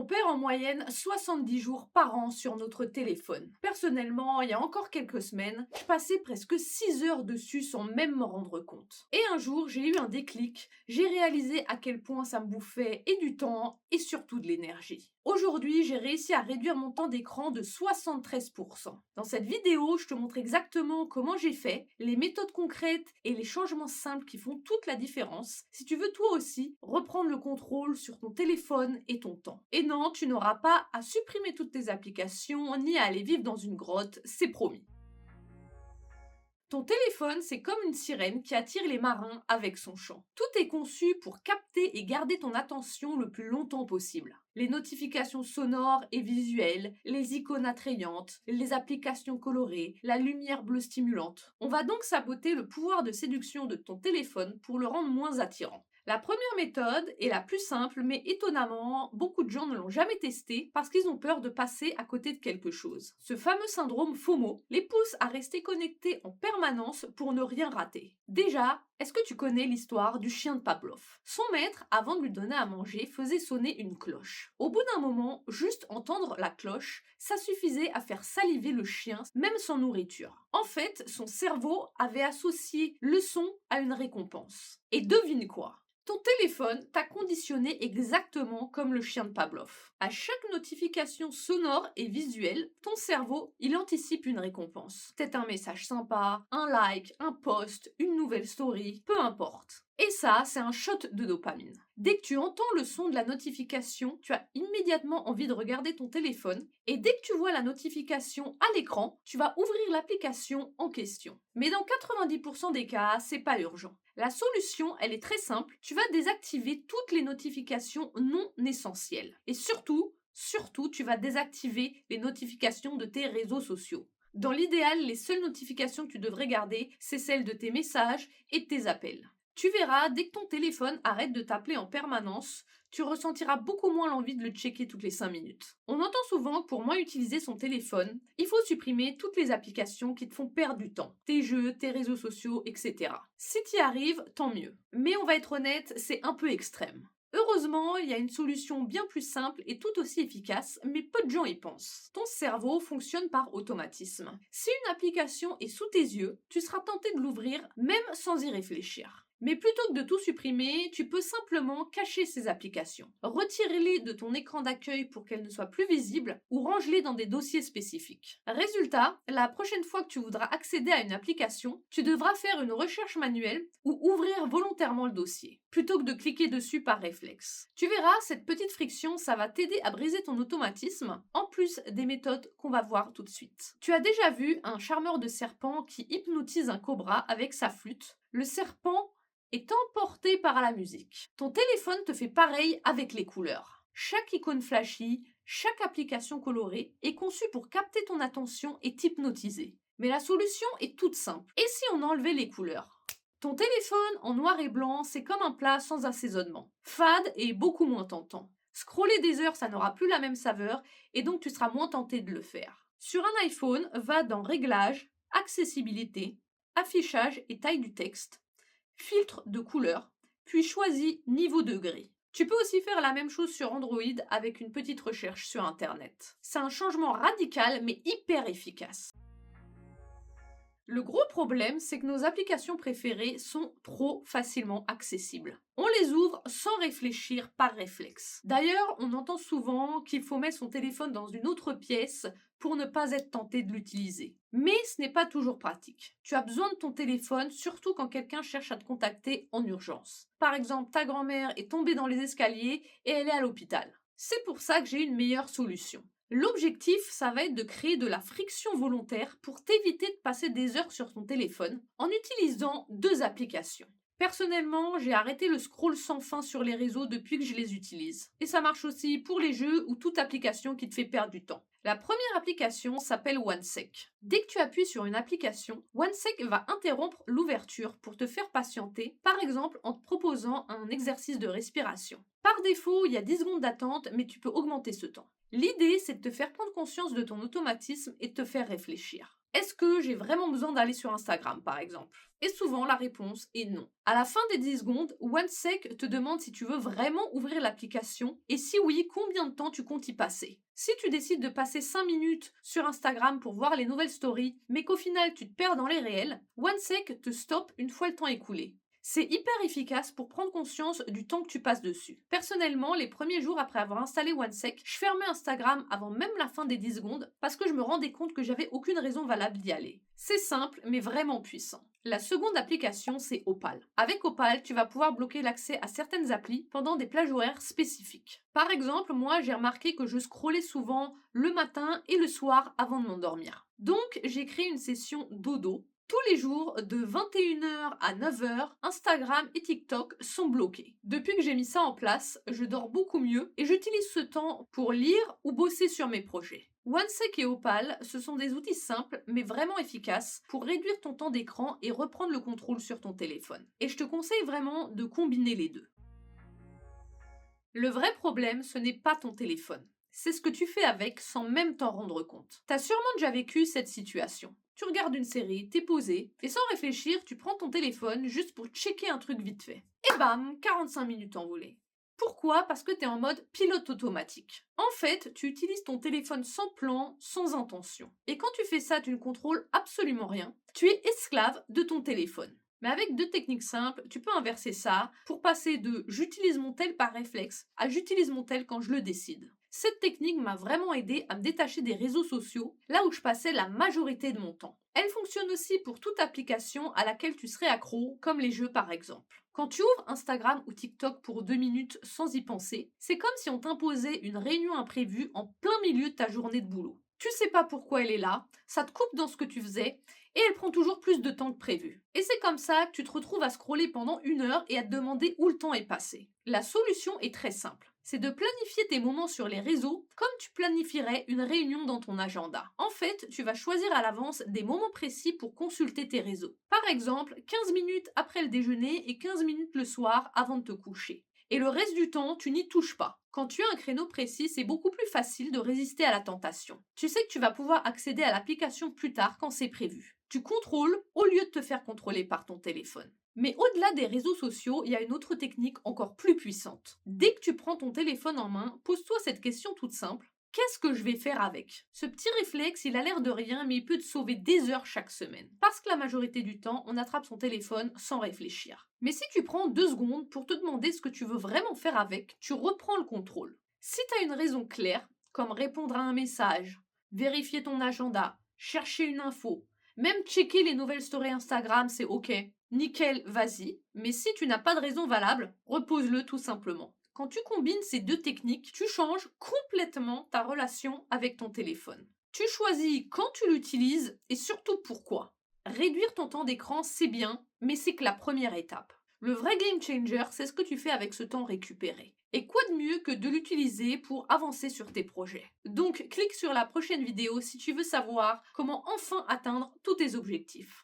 perd en moyenne 70 jours par an sur notre téléphone. Personnellement, il y a encore quelques semaines, je passais presque 6 heures dessus sans même m'en rendre compte. Et un jour, j'ai eu un déclic, j'ai réalisé à quel point ça me bouffait et du temps et surtout de l'énergie. Aujourd'hui, j'ai réussi à réduire mon temps d'écran de 73%. Dans cette vidéo, je te montre exactement comment j'ai fait, les méthodes concrètes et les changements simples qui font toute la différence si tu veux toi aussi reprendre le contrôle sur ton téléphone et ton temps. Et non, tu n'auras pas à supprimer toutes tes applications ni à aller vivre dans une grotte, c'est promis. Ton téléphone, c'est comme une sirène qui attire les marins avec son chant. Tout est conçu pour capter et garder ton attention le plus longtemps possible. Les notifications sonores et visuelles, les icônes attrayantes, les applications colorées, la lumière bleue stimulante. On va donc saboter le pouvoir de séduction de ton téléphone pour le rendre moins attirant. La première méthode est la plus simple, mais étonnamment, beaucoup de gens ne l'ont jamais testée parce qu'ils ont peur de passer à côté de quelque chose. Ce fameux syndrome FOMO les pousse à rester connectés en permanence pour ne rien rater. Déjà, est-ce que tu connais l'histoire du chien de Pavlov? Son maître, avant de lui donner à manger, faisait sonner une cloche. Au bout d'un moment, juste entendre la cloche, ça suffisait à faire saliver le chien, même sans nourriture. En fait, son cerveau avait associé le son à une récompense. Et devine quoi? Ton téléphone t'a conditionné exactement comme le chien de Pavlov. À chaque notification sonore et visuelle, ton cerveau, il anticipe une récompense. Peut-être un message sympa, un like, un post, une nouvelle story, peu importe. Et ça, c'est un shot de dopamine. Dès que tu entends le son de la notification, tu as immédiatement envie de regarder ton téléphone et dès que tu vois la notification à l'écran, tu vas ouvrir l'application en question. Mais dans 90% des cas, c'est pas urgent. La solution, elle est très simple. Tu vas désactiver toutes les notifications non essentielles. Et surtout, tu vas désactiver les notifications de tes réseaux sociaux. Dans l'idéal, les seules notifications que tu devrais garder, c'est celles de tes messages et de tes appels. Tu verras, dès que ton téléphone arrête de t'appeler en permanence, tu ressentiras beaucoup moins l'envie de le checker toutes les 5 minutes. On entend souvent que pour moins utiliser son téléphone, il faut supprimer toutes les applications qui te font perdre du temps. Tes jeux, tes réseaux sociaux, etc. Si tu y arrives, tant mieux. Mais on va être honnête, c'est un peu extrême. Heureusement, il y a une solution bien plus simple et tout aussi efficace, mais peu de gens y pensent. Ton cerveau fonctionne par automatisme. Si une application est sous tes yeux, tu seras tenté de l'ouvrir même sans y réfléchir. Mais plutôt que de tout supprimer, tu peux simplement cacher ces applications. Retire-les de ton écran d'accueil pour qu'elles ne soient plus visibles ou range-les dans des dossiers spécifiques. Résultat, la prochaine fois que tu voudras accéder à une application, tu devras faire une recherche manuelle ou ouvrir volontairement le dossier, plutôt que de cliquer dessus par réflexe. Tu verras, cette petite friction, ça va t'aider à briser ton automatisme, en plus des méthodes qu'on va voir tout de suite. Tu as déjà vu un charmeur de serpent qui hypnotise un cobra avec sa flûte. Le serpent est emporté par la musique. Ton téléphone te fait pareil avec les couleurs. Chaque icône flashy, chaque application colorée est conçue pour capter ton attention et t'hypnotiser. Mais la solution est toute simple. Et si on enlevait les couleurs? Ton téléphone en noir et blanc, c'est comme un plat sans assaisonnement. Fade et beaucoup moins tentant. Scroller des heures, ça n'aura plus la même saveur et donc tu seras moins tenté de le faire. Sur un iPhone, va dans Réglages, Accessibilité, Affichage et taille du texte, filtre de couleur, puis choisis niveau de gris. Tu peux aussi faire la même chose sur Android avec une petite recherche sur Internet. C'est un changement radical mais hyper efficace. Le gros problème, c'est que nos applications préférées sont trop facilement accessibles. On les ouvre sans réfléchir par réflexe. D'ailleurs, on entend souvent qu'il faut mettre son téléphone dans une autre pièce pour ne pas être tenté de l'utiliser. Mais ce n'est pas toujours pratique. Tu as besoin de ton téléphone, surtout quand quelqu'un cherche à te contacter en urgence. Par exemple, ta grand-mère est tombée dans les escaliers et elle est à l'hôpital. C'est pour ça que j'ai une meilleure solution. L'objectif, ça va être de créer de la friction volontaire pour t'éviter de passer des heures sur ton téléphone en utilisant deux applications. Personnellement, j'ai arrêté le scroll sans fin sur les réseaux depuis que je les utilise. Et ça marche aussi pour les jeux ou toute application qui te fait perdre du temps. La première application s'appelle OneSec. Dès que tu appuies sur une application, OneSec va interrompre l'ouverture pour te faire patienter, par exemple en te proposant un exercice de respiration. Par défaut, il y a 10 secondes d'attente, mais tu peux augmenter ce temps. L'idée, c'est de te faire prendre conscience de ton automatisme et de te faire réfléchir. Est-ce que j'ai vraiment besoin d'aller sur Instagram, par exemple? Et souvent, la réponse est non. À la fin des 10 secondes, OneSec te demande si tu veux vraiment ouvrir l'application et si oui, combien de temps tu comptes y passer. Si tu décides de passer 5 minutes sur Instagram pour voir les nouvelles stories, mais qu'au final tu te perds dans les réels, OneSec te stoppe une fois le temps écoulé. C'est hyper efficace pour prendre conscience du temps que tu passes dessus. Personnellement, les premiers jours après avoir installé OneSec, je fermais Instagram avant même la fin des 10 secondes parce que je me rendais compte que j'avais aucune raison valable d'y aller. C'est simple, mais vraiment puissant. La seconde application, c'est Opal. Avec Opal, tu vas pouvoir bloquer l'accès à certaines applis pendant des plages horaires spécifiques. Par exemple, moi, j'ai remarqué que je scrollais souvent le matin et le soir avant de m'endormir. Donc, j'ai créé une session dodo. Tous les jours, de 21h à 9h, Instagram et TikTok sont bloqués. Depuis que j'ai mis ça en place, je dors beaucoup mieux et j'utilise ce temps pour lire ou bosser sur mes projets. OneSec et Opal, ce sont des outils simples mais vraiment efficaces pour réduire ton temps d'écran et reprendre le contrôle sur ton téléphone. Et je te conseille vraiment de combiner les deux. Le vrai problème, ce n'est pas ton téléphone. C'est ce que tu fais avec sans même t'en rendre compte. T'as sûrement déjà vécu cette situation. Tu regardes une série, t'es posé, et sans réfléchir, tu prends ton téléphone juste pour checker un truc vite fait. Et bam, 45 minutes envolées. Pourquoi? Parce que t'es en mode pilote automatique. En fait, tu utilises ton téléphone sans plan, sans intention. Et quand tu fais ça, tu ne contrôles absolument rien. Tu es esclave de ton téléphone. Mais avec deux techniques simples, tu peux inverser ça pour passer de j'utilise mon tel par réflexe à j'utilise mon tel quand je le décide. Cette technique m'a vraiment aidé à me détacher des réseaux sociaux, là où je passais la majorité de mon temps. Elle fonctionne aussi pour toute application à laquelle tu serais accro, comme les jeux par exemple. Quand tu ouvres Instagram ou TikTok pour 2 minutes sans y penser, c'est comme si on t'imposait une réunion imprévue en plein milieu de ta journée de boulot. Tu sais pas pourquoi elle est là, ça te coupe dans ce que tu faisais, et elle prend toujours plus de temps que prévu. Et c'est comme ça que tu te retrouves à scroller pendant 1 heure et à te demander où le temps est passé. La solution est très simple. C'est de planifier tes moments sur les réseaux comme tu planifierais une réunion dans ton agenda. En fait, tu vas choisir à l'avance des moments précis pour consulter tes réseaux. Par exemple, 15 minutes après le déjeuner et 15 minutes le soir avant de te coucher. Et le reste du temps, tu n'y touches pas. Quand tu as un créneau précis, c'est beaucoup plus facile de résister à la tentation. Tu sais que tu vas pouvoir accéder à l'application plus tard quand c'est prévu. Tu contrôles au lieu de te faire contrôler par ton téléphone. Mais au-delà des réseaux sociaux, il y a une autre technique encore plus puissante. Dès que tu prends ton téléphone en main, pose-toi cette question toute simple. Qu'est-ce que je vais faire avec? Ce petit réflexe, il a l'air de rien, mais il peut te sauver des heures chaque semaine. Parce que la majorité du temps, on attrape son téléphone sans réfléchir. Mais si tu prends 2 secondes pour te demander ce que tu veux vraiment faire avec, tu reprends le contrôle. Si tu as une raison claire, comme répondre à un message, vérifier ton agenda, chercher une info, même checker les nouvelles stories Instagram, c'est ok. Nickel, vas-y. Mais si tu n'as pas de raison valable, repose-le tout simplement. Quand tu combines ces deux techniques, tu changes complètement ta relation avec ton téléphone. Tu choisis quand tu l'utilises et surtout pourquoi. Réduire ton temps d'écran, c'est bien, mais c'est que la première étape. Le vrai game changer, c'est ce que tu fais avec ce temps récupéré. Et quoi de mieux que de l'utiliser pour avancer sur tes projets? Donc, clique sur la prochaine vidéo si tu veux savoir comment enfin atteindre tous tes objectifs.